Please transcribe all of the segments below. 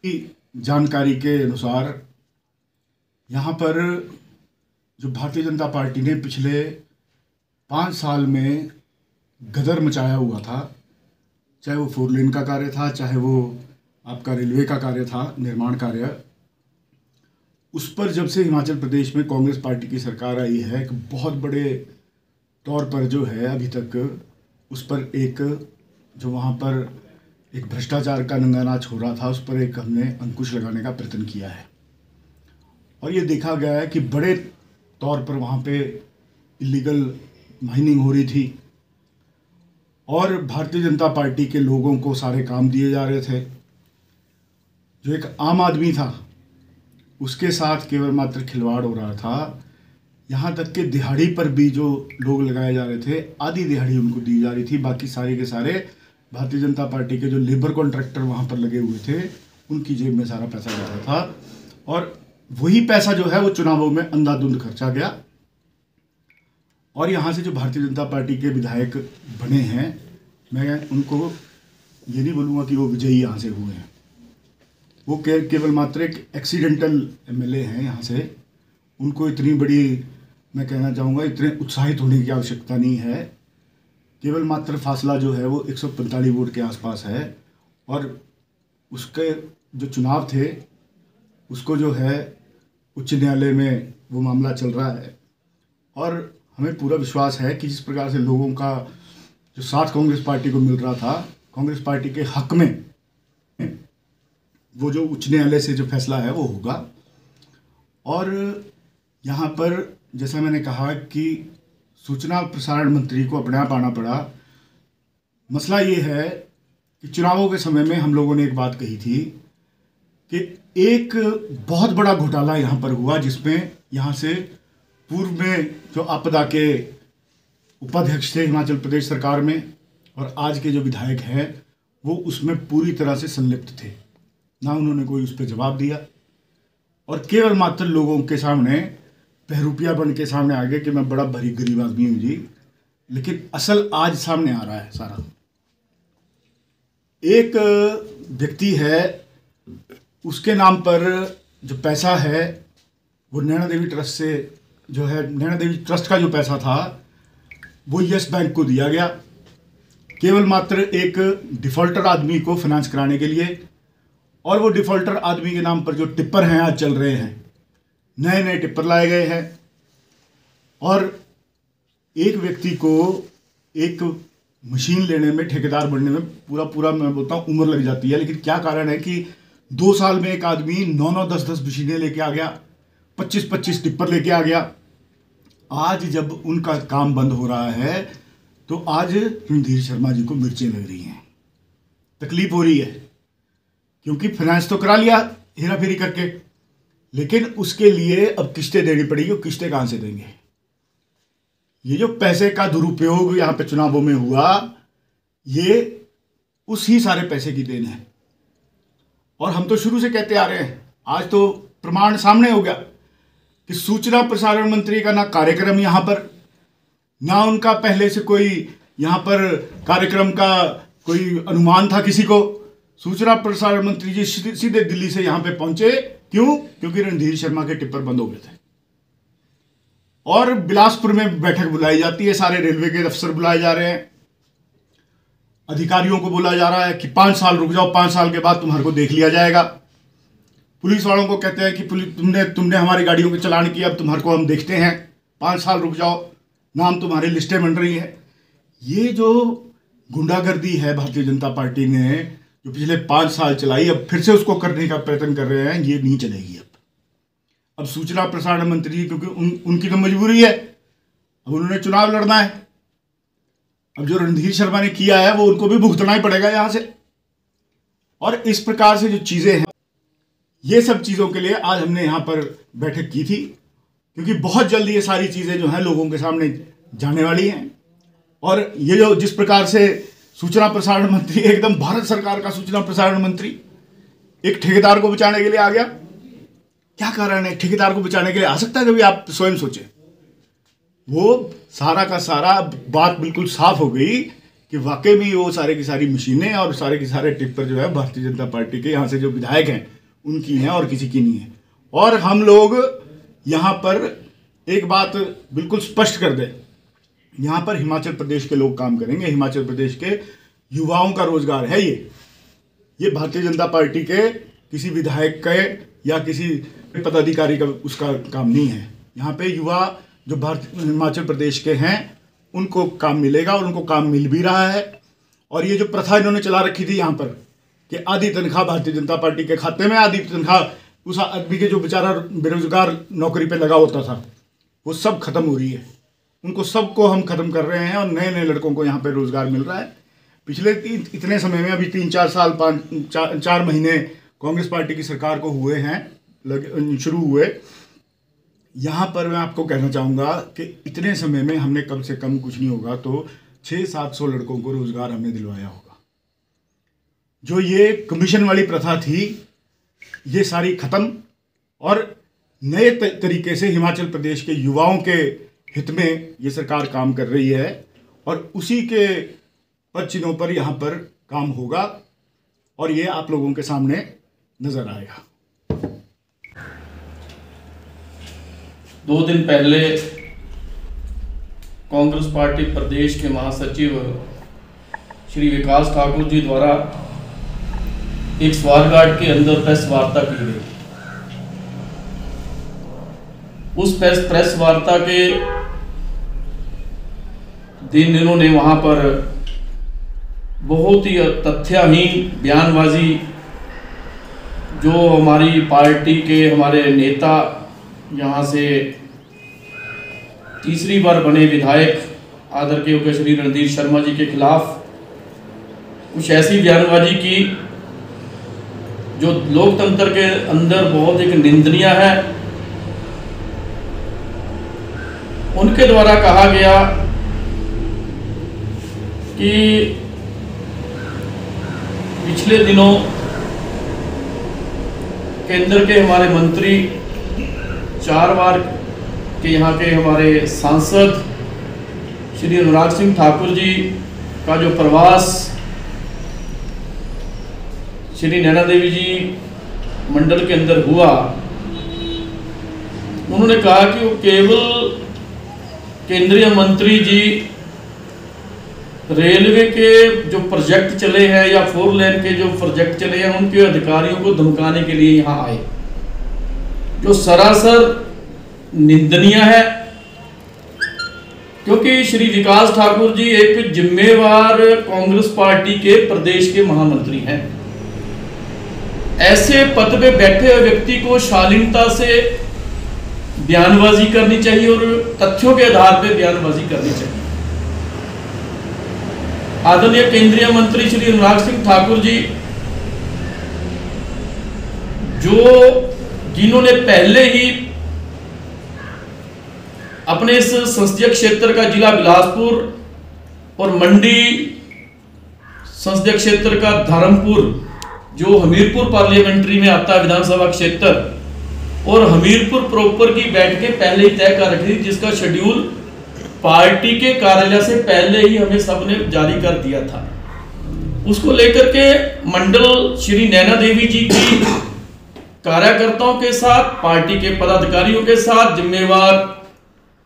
की जानकारी के अनुसार यहाँ पर जो भारतीय जनता पार्टी ने पिछले 5 साल में गदर मचाया हुआ था, चाहे वो 4 लेन का कार्य था, चाहे वो आपका रेलवे का कार्य था, निर्माण कार्य, उस पर जब से हिमाचल प्रदेश में कांग्रेस पार्टी की सरकार आई है, एक बहुत बड़े तौर पर जो है अभी तक उस पर एक जो वहाँ पर एक भ्रष्टाचार का नंगा नाच हो रहा था, उस पर एक हमने अंकुश लगाने का प्रयत्न किया है। और ये देखा गया है कि बड़े तौर पर वहाँ पे इलीगल माइनिंग हो रही थी और भारतीय जनता पार्टी के लोगों को सारे काम दिए जा रहे थे। जो एक आम आदमी था उसके साथ केवल मात्र खिलवाड़ हो रहा था। यहाँ तक कि दिहाड़ी पर भी जो लोग लगाए जा रहे थे, आधी दिहाड़ी उनको दी जा रही थी, बाकी सारे के सारे भारतीय जनता पार्टी के जो लेबर कॉन्ट्रैक्टर वहाँ पर लगे हुए थे उनकी जेब में सारा पैसा जा रहा था। और वही पैसा जो है वो चुनावों में अंधाधुंध खर्चा गया। और यहाँ से जो भारतीय जनता पार्टी के विधायक बने हैं, मैं उनको ये नहीं बोलूँगा कि वो विजयी यहाँ से हुए हैं, वो केवल मात्र एक एक्सीडेंटल एमएलए हैं यहाँ से। उनको इतनी बड़ी, मैं कहना चाहूँगा, इतने उत्साहित होने की आवश्यकता नहीं है। केवल मात्र फासला जो है वो 145 वोट के आसपास है और उसके जो चुनाव थे उसको जो है उच्च न्यायालय में वो मामला चल रहा है। और हमें पूरा विश्वास है कि जिस प्रकार से लोगों का जो साथ कांग्रेस पार्टी को मिल रहा था, कांग्रेस पार्टी के हक में वो जो उच्च न्यायालय से जो फैसला है वो होगा। और यहाँ पर जैसा मैंने कहा कि सूचना और प्रसारण मंत्री को अपने आप आना पड़ा। मसला ये है कि चुनावों के समय में हम लोगों ने एक बात कही थी कि एक बहुत बड़ा घोटाला यहाँ पर हुआ, जिसमें यहाँ से पूर्व में जो आपदा के उपाध्यक्ष थे हिमाचल प्रदेश सरकार में और आज के जो विधायक हैं वो उसमें पूरी तरह से संलिप्त थे। ना उन्होंने कोई उस पर जवाब दिया और केवल मात्र लोगों के सामने बहरूपिया बन के सामने आ गए कि मैं बड़ा भरी गरीब आदमी हूँ जी। लेकिन असल आज सामने आ रहा है सारा। एक व्यक्ति है, उसके नाम पर जो पैसा है वो नैना देवी ट्रस्ट से जो है, नैना देवी ट्रस्ट का जो पैसा था वो यस बैंक को दिया गया, केवल मात्र एक डिफ़ॉल्टर आदमी को फाइनेंस कराने के लिए। और वो डिफ़ॉल्टर आदमी के नाम पर जो टिप्पर हैं आज चल रहे हैं, नए नए टिप्पर लाए गए हैं। और एक व्यक्ति को एक मशीन लेने में, ठेकेदार बनने में पूरा मैं बोलता हूँ उम्र लग जाती है। लेकिन क्या कारण है कि 2 साल में एक आदमी 9-9, 10-10 मशीनें लेके आ गया, 25-25 टिप्पर लेके आ गया। आज जब उनका काम बंद हो रहा है तो आज रणधीर शर्मा जी को मिर्चें लग रही हैं, तकलीफ हो रही है, क्योंकि फाइनेंस तो करा लिया हेरा फेरी करके, लेकिन उसके लिए अब किस्तें देनी पड़ेगी। और किस्तें कहाँ से देंगे? ये जो पैसे का दुरुपयोग यहाँ पे चुनावों में हुआ, ये उसी सारे पैसे की देन है। और हम तो शुरू से कहते आ रहे हैं, आज तो प्रमाण सामने हो गया कि सूचना प्रसारण मंत्री का ना कार्यक्रम यहाँ पर, ना उनका पहले से कोई यहाँ पर कार्यक्रम का कोई अनुमान था किसी को। सूचना प्रसारण मंत्री जी सीधे दिल्ली से यहाँ पे पहुंचे। क्यों? क्योंकि रणधीर शर्मा के टिप्पर बंद हो गए थे। और बिलासपुर में बैठक बुलाई जाती है, सारे रेलवे के अफसर बुलाए जा रहे हैं, अधिकारियों को बोला जा रहा है कि 5 साल रुक जाओ, 5 साल के बाद तुम्हारे को देख लिया जाएगा। पुलिस वालों को कहते हैं कि पुलिस तुमने हमारी गाड़ियों के चलान किया, अब तुम्हारे को हम देखते हैं, 5 साल रुक जाओ, नाम तुम्हारी लिस्टें बन रही हैं। ये जो गुंडागर्दी है भारतीय जनता पार्टी ने जो पिछले 5 साल चलाई, अब फिर से उसको करने का प्रयत्न कर रहे हैं, ये नहीं चलेगी। अब सूचना प्रसारण मंत्री, क्योंकि उनकी तो मजबूरी है, अब उन्होंने चुनाव लड़ना है। अब जो रणधीर शर्मा ने किया है वो उनको भी भुगतना ही पड़ेगा यहाँ से। और इस प्रकार से जो चीज़ें हैं, ये सब चीज़ों के लिए आज हमने यहाँ पर बैठक की थी, क्योंकि बहुत जल्दी ये सारी चीज़ें जो हैं लोगों के सामने जाने वाली हैं। और ये जो जिस प्रकार से सूचना प्रसारण मंत्री, एकदम भारत सरकार का सूचना प्रसारण मंत्री, एक ठेकेदार को बचाने के लिए आ गया। क्या कारण है? ठेकेदार को बचाने के लिए आ सकता है कभी? आप स्वयं सोचें। वो सारा का सारा बात बिल्कुल साफ हो गई कि वाकई में वो सारे की सारी मशीनें और सारे के सारे टिप्पर जो है भारतीय जनता पार्टी के यहाँ से जो विधायक हैं उनकी हैं और किसी की नहीं है। और हम लोग यहाँ पर एक बात बिल्कुल स्पष्ट कर दें, यहाँ पर हिमाचल प्रदेश के लोग काम करेंगे, हिमाचल प्रदेश के युवाओं का रोजगार है ये भारतीय जनता पार्टी के किसी विधायक के या किसी पदाधिकारी का उसका काम नहीं है। यहाँ पे युवा जो हिमाचल प्रदेश के हैं उनको काम मिलेगा और उनको काम मिल भी रहा है। और ये जो प्रथा इन्होंने चला रखी थी यहाँ पर कि आधी तनख्वाह भारतीय जनता पार्टी के खाते में, आधी तनख्वाह उस आदमी के जो बेचारा बेरोजगार नौकरी पे लगा होता था, वो सब खत्म हो रही है। उनको सबको हम खत्म कर रहे हैं और नए नए लड़कों को यहाँ पे रोजगार मिल रहा है। पिछले इतने समय में अभी 3-4 साल 4 महीने कांग्रेस पार्टी की सरकार को हुए हैं, शुरू हुए। यहाँ पर मैं आपको कहना चाहूँगा कि इतने समय में हमने कम से कम कुछ नहीं होगा तो 600-700 लड़कों को रोजगार हमने दिलवाया होगा। जो ये कमीशन वाली प्रथा थी ये सारी खत्म और नए तरीके से हिमाचल प्रदेश के युवाओं के हित में ये सरकार काम कर रही है और उसी के पद चिन्हों पर यहाँ पर काम होगा और ये आप लोगों के सामने नजर आएगा। 2 दिन पहले कांग्रेस पार्टी प्रदेश के महासचिव श्री विकास ठाकुर जी द्वारा एक स्वारघाट के अंदर प्रेस वार्ता की गई। उस प्रेस वार्ता के दिन इन्होंने वहां पर बहुत ही तथ्यहीन बयानबाजी, जो हमारी पार्टी के हमारे नेता यहाँ से तीसरी बार बने विधायक आदरणीय योग्य श्री रणधीर शर्मा जी के खिलाफ कुछ ऐसी बयानबाजी की जो लोकतंत्र के अंदर बहुत एक निंदनीय है। उनके द्वारा कहा गया कि पिछले दिनों केंद्र के हमारे मंत्री 4 बार के यहाँ के हमारे सांसद श्री अनुराग सिंह ठाकुर जी का जो प्रवास श्री नैना देवी जी मंडल के अंदर हुआ, उन्होंने कहा कि वो केवल केंद्रीय मंत्री जी रेलवे के जो प्रोजेक्ट चले हैं या 4 लेन के जो प्रोजेक्ट चले हैं उनके अधिकारियों को धमकाने के लिए यहाँ आए, जो सरासर निंदनीय है। क्योंकि श्री विकास ठाकुर जी एक जिम्मेवार कांग्रेस पार्टी के प्रदेश के महामंत्री हैं। ऐसे पद पे बैठे हुए व्यक्ति को शालीनता से बयानबाजी करनी चाहिए और तथ्यों के आधार पर बयानबाजी करनी चाहिए। आदरणीय केंद्रीय मंत्री श्री अनुराग सिंह ठाकुर जी जिन्होंने पहले ही अपने इस संसदीय क्षेत्र का जिला बिलासपुर और मंडी संसदीय क्षेत्र का धर्मपुर जो हमीरपुर पार्लियामेंट्री में आता है विधानसभा क्षेत्र, और हमीरपुर प्रॉपर की बैठकें पहले ही तय कर रखी थी, जिसका शेड्यूल पार्टी के कार्यालय से पहले ही हमें सबने जारी कर दिया था। उसको लेकर के मंडल श्री नैना देवी जी की कार्यकर्ताओं के साथ, पार्टी के पदाधिकारियों के साथ, जिम्मेवार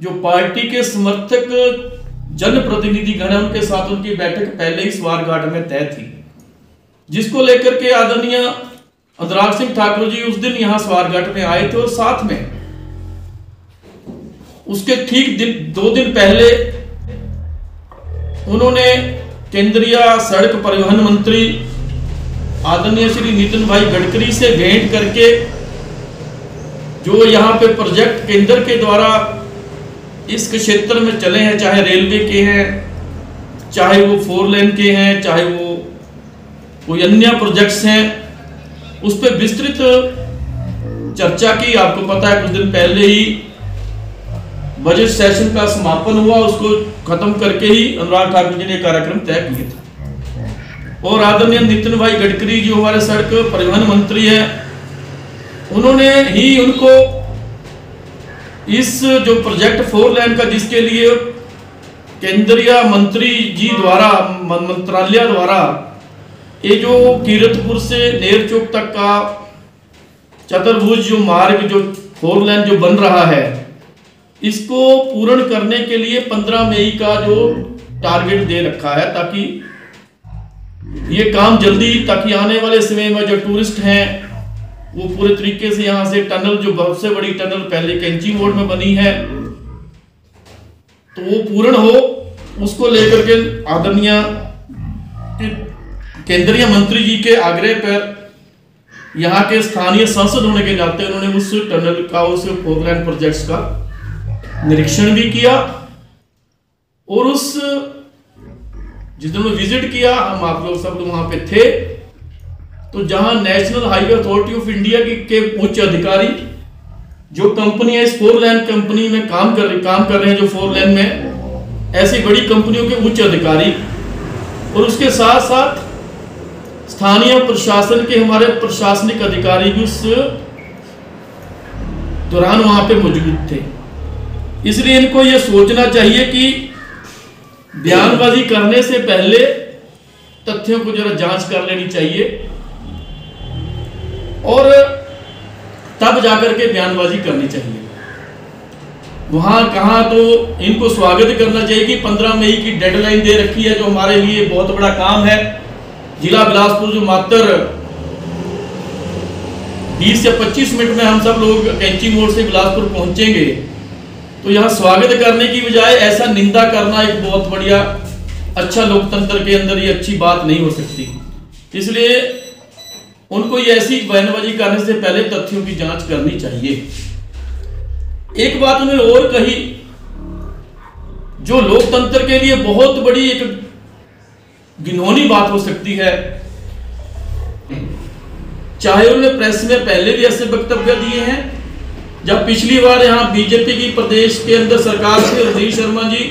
जो पार्टी के समर्थक जनप्रतिनिधि गण उनके साथ उनकी बैठक पहले ही स्वारघाट में तय थी, जिसको लेकर के आदरणीय अनुराग सिंह ठाकुर जी उस दिन यहाँ स्वारघाट में आए थे और साथ में उसके ठीक 2 दिन पहले उन्होंने केंद्रीय सड़क परिवहन मंत्री आदरणीय श्री नितिन भाई गडकरी से भेंट करके जो यहाँ पे प्रोजेक्ट केंद्र के द्वारा इस क्षेत्र में चले हैं, चाहे रेलवे के हैं, चाहे वो 4 लेन के हैं, चाहे वो कोई अन्य प्रोजेक्ट्स हैं, उस पर विस्तृत चर्चा की। आपको पता है कुछ दिन पहले ही बजट सेशन का समापन हुआ, उसको खत्म करके ही अनुराग ठाकुर जी ने कार्यक्रम तय किए थे। और आदरणीय नितिन भाई गडकरी जो हमारे सड़क परिवहन मंत्री है, उन्होंने ही उनको इस जो प्रोजेक्ट 4 लेन का जिसके लिए केंद्रीय मंत्री जी द्वारा मंत्रालय द्वारा ये जो कीरतपुर से नेर चौक तक का चतुर्भुज जो मार्ग जो 4 लेन जो बन रहा है, इसको पूर्ण करने के लिए 15 मई का जो टारगेट दे रखा है, ताकि ये काम जल्दी, ताकि आने वाले समय में जो टूरिस्ट हैं वो पूरे तरीके से यहाँ से टनल, जो बहुत से बड़ी टनल पहले कैंची मोड़ में बनी है, तो वो पूर्ण हो। उसको लेकर के आदरणीय केंद्रीय मंत्री जी के आग्रह पर यहाँ के स्थानीय सांसद होने के नाते उन्होंने उस टनल का, उस 4 लेन प्रोजेक्ट्स का निरीक्षण भी किया। और उस जिस दिन विजिट किया, हम आप लोग सब वहां पे थे, तो जहां national highway authority of India के उच्च अधिकारी, जो कंपनी है इस 4 लेन कंपनी में काम कर रहे हैं, जो 4 लेन में ऐसी बड़ी कंपनियों के उच्च अधिकारी, और उसके साथ साथ स्थानीय प्रशासन के हमारे प्रशासनिक अधिकारी भी उस दौरान वहां पे मौजूद थे। इसलिए इनको यह सोचना चाहिए कि बयानबाजी करने से पहले तथ्यों को जरा जांच कर लेनी चाहिए, और तब जाकर के बयानबाजी करनी चाहिए। वहां कहा तो इनको स्वागत करना चाहिए कि 15 मई की डेडलाइन दे रखी है, जो हमारे लिए बहुत बड़ा काम है। जिला बिलासपुर जो मात्र 20 या 25 मिनट में हम सब लोग कैंची मोड़ से बिलासपुर पहुंचेंगे, तो यहाँ स्वागत करने की बजाय ऐसा निंदा करना एक बहुत बढ़िया, अच्छा लोकतंत्र के अंदर ये अच्छी बात नहीं हो सकती। इसलिए उनको ये ऐसी बयानबाजी करने से पहले तथ्यों की जांच करनी चाहिए। एक बात उन्होंने और कही, जो लोकतंत्र के लिए बहुत बड़ी एक घिनौनी बात हो सकती है, चाहे उन्होंने प्रेस में पहले भी ऐसे वक्तव्य दिए हैं। जब पिछली बार यहाँ बीजेपी की प्रदेश के अंदर सरकार से रणधीर शर्मा जी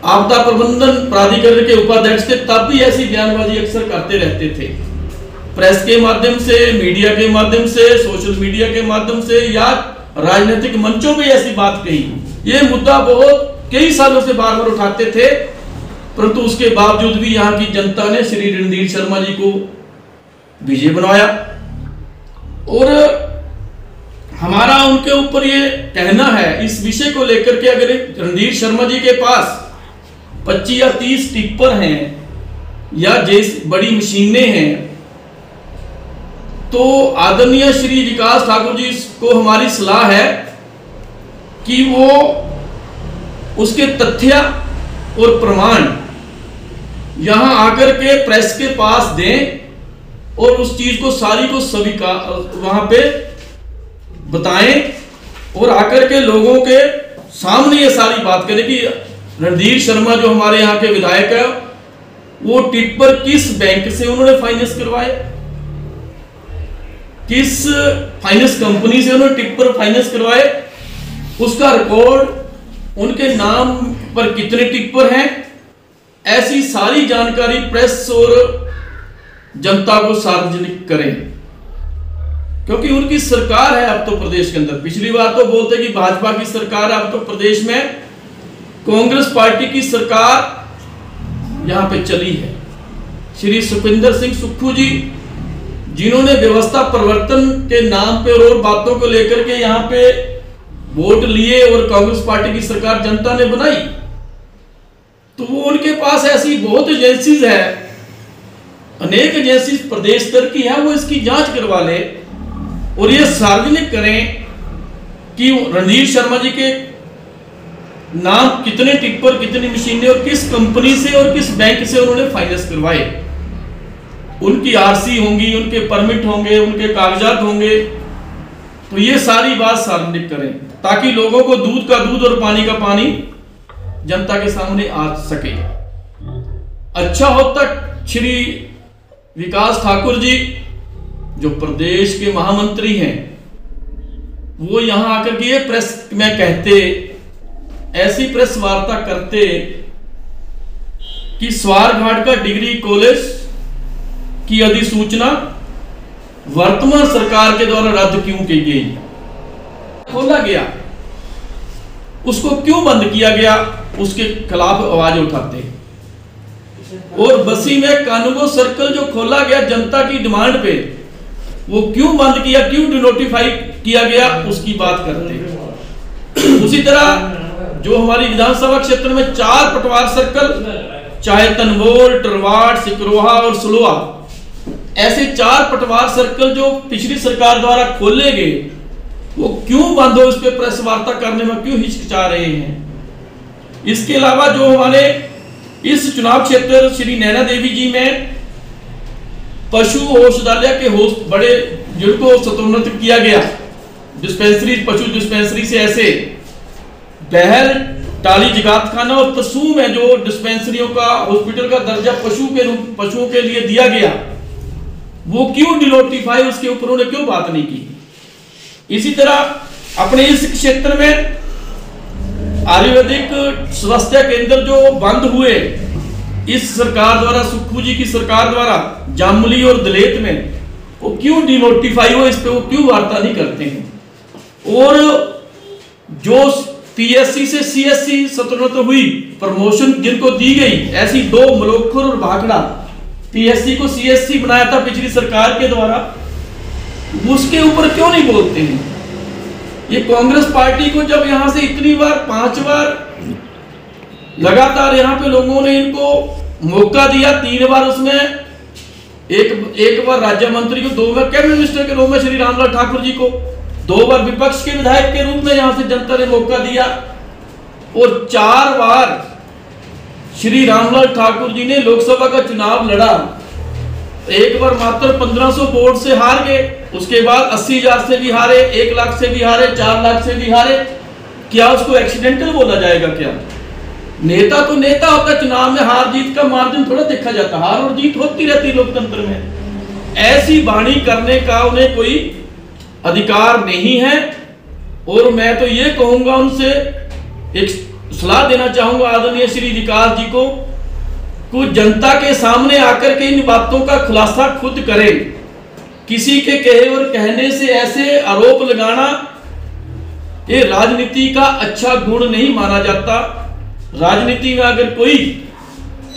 आपदा प्रबंधन प्राधिकरण के उपाध्यक्ष थे, तब भी ऐसी बयानबाजी अक्सर करते रहते थे, प्रेस के माध्यम से, मीडिया के माध्यम से, सोशल मीडिया के माध्यम से, या राजनीतिक मंचों पे ऐसी बात कही। ये मुद्दा बहुत कई सालों से बार बार उठाते थे, परंतु उसके बावजूद भी यहाँ की जनता ने श्री रणधीर शर्मा जी को विजय बनवाया। और हमारा उनके ऊपर ये कहना है, इस विषय को लेकर के, अगर रणधीर शर्मा जी के पास 25 या 30 टिप्पर हैं या जैसी बड़ी मशीनें हैं, तो आदरणीय श्री विकास ठाकुर जी को हमारी सलाह है कि वो उसके तथ्य और प्रमाण यहां आकर के प्रेस के पास दें, और उस चीज को सारी को सभी का वहां पे बताएं, और आकर के लोगों के सामने ये सारी बात करें कि रणधीर शर्मा जो हमारे यहाँ के विधायक है, वो टिप्पर किस बैंक से उन्होंने फाइनेंस करवाए, किस फाइनेंस कंपनी से उन्होंने टिप्पर फाइनेंस करवाए, उसका रिकॉर्ड, उनके नाम पर कितने टिप्पर हैं, ऐसी सारी जानकारी प्रेस और जनता को सार्वजनिक करें। क्योंकि उनकी सरकार है अब तो प्रदेश के अंदर। पिछली बार तो बोलते कि भाजपा की सरकार है, अब तो प्रदेश में कांग्रेस पार्टी की सरकार यहां पे चली है। श्री सुखविंदर सिंह सुक्खू जी, जिन्होंने व्यवस्था परिवर्तन के नाम पे और बातों को लेकर के यहाँ पे वोट लिए और कांग्रेस पार्टी की सरकार जनता ने बनाई, तो वो उनके पास ऐसी बहुत एजेंसीज है, अनेक एजेंसी प्रदेश स्तर की है, वो इसकी जांच करवा ले और ये सार्वजनिक करें कि रणधीर शर्मा जी के नाम कितने टिप्पर, कितनी मशीनें और किस कंपनी से और किस बैंक से उन्होंने फाइनेंस करवाए, उनकी आरसी होंगी, उनके परमिट होंगे, उनके कागजात होंगे। तो ये सारी बात सार्वजनिक करें ताकि लोगों को दूध का दूध और पानी का पानी जनता के सामने आ सके। अच्छा हो तक श्री विकास ठाकुर जी जो प्रदेश के महामंत्री हैं, वो यहां आकर के ये प्रेस में कहते, ऐसी प्रेस वार्ता करते कि स्वारघाट का डिग्री कॉलेज की अधिसूचना वर्तमान सरकार के द्वारा रद्द क्यों की गई, खोला गया, उसको क्यों बंद किया गया, उसके खिलाफ आवाज उठाते। और बसी में कानूगो सर्कल जो खोला गया जनता की डिमांड पे, वो क्यों बंद किया, क्यों डिनोटिफाई किया गया, उसकी बात करते हैं। उसी तरह जो हमारी विधानसभा क्षेत्र में 4 पटवार सर्कल, चाहे तनवोल, टरवाड़, सिकरोहा और सुलवा, ऐसे 4 पटवार सर्कल जो पिछली सरकार द्वारा खोले गए, वो क्यों बंद हो, इस पे प्रेस वार्ता करने में क्यों हिचकिचा रहे हैं। इसके अलावा जो हमारे इस चुनाव क्षेत्र श्री नैना देवी जी में पशु औषधालय के होस्ट बड़े जिनको स्तरोन्नत किया गया, डिस्पेंसरी, पशु डिस्पेंसरी से ऐसे बहल, टाली, जगातखाना और तसू में जो डिस्पेंसरियों का, हॉस्पिटल का दर्जा पशुओं के लिए दिया गया, वो क्यों डिनोटिफाई, उसके ऊपर उन्होंने क्यों बात नहीं की। इसी तरह अपने इस क्षेत्र में आयुर्वेदिक स्वास्थ्य केंद्र जो बंद हुए इस सरकार द्वारा, सुक्खू जी की सरकार द्वारा, जामुली और दलेत में, वो क्यों डिनोटिफाई हुए, इस पे वो क्यों वार्ता नहीं करते हैं। और जो पीएससी से सीएससी स्तरोन्नत हुई, प्रमोशन जिनको दी गई, ऐसी 2 मलोखर और भाखड़ा, पीएससी को सीएससी बनाया था पिछली सरकार के द्वारा, उसके ऊपर क्यों नहीं बोलते हैं। ये कांग्रेस पार्टी को जब यहां से इतनी बार, 5 बार लगातार यहाँ पे लोगों ने इनको मौका दिया, 3 बार उसमें एक बार राज्य मंत्री को, 2 बार कैबिनेट मिनिस्टर के रूप में श्री रामलाल ठाकुर जी को, 2 बार विपक्ष के विधायक के रूप में यहां से जनता ने मौका दिया, और 4 बार श्री रामलाल ठाकुर जी ने लोकसभा का चुनाव लड़ा। एक बार मात्र 1500 वोट से हार गए, उसके बाद 80,000 से भी हारे, 1 लाख से भी हारे, 4 लाख से भी हारे। क्या उसको एक्सीडेंटल बोला जाएगा क्या? नेता तो नेता होता है, चुनाव में हार जीत का मार्जिन थोड़ा देखा जाता, हार और जीत होती रहती लोकतंत्र में। ऐसी वाणी करने का उन्हें कोई अधिकार नहीं है। और मैं तो ये कहूंगा, उनसे एक सलाह देना चाहूंगा आदरणीय श्री विकास जी को, कुछ जनता के सामने आकर के इन बातों का खुलासा खुद करें। किसी के कहे और कहने से ऐसे आरोप लगाना, ये राजनीति का अच्छा गुण नहीं माना जाता। राजनीति में अगर कोई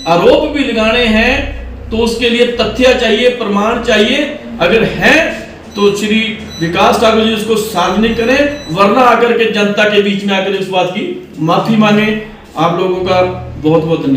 आरोप भी लगाने हैं तो उसके लिए तथ्य चाहिए, प्रमाण चाहिए। अगर है तो श्री विकास ठाकुर जी उसको सार्वजनिक करें, वरना आकर के जनता के बीच में आकर इस बात की माफी मांगे। आप लोगों का बहुत बहुत धन्यवाद।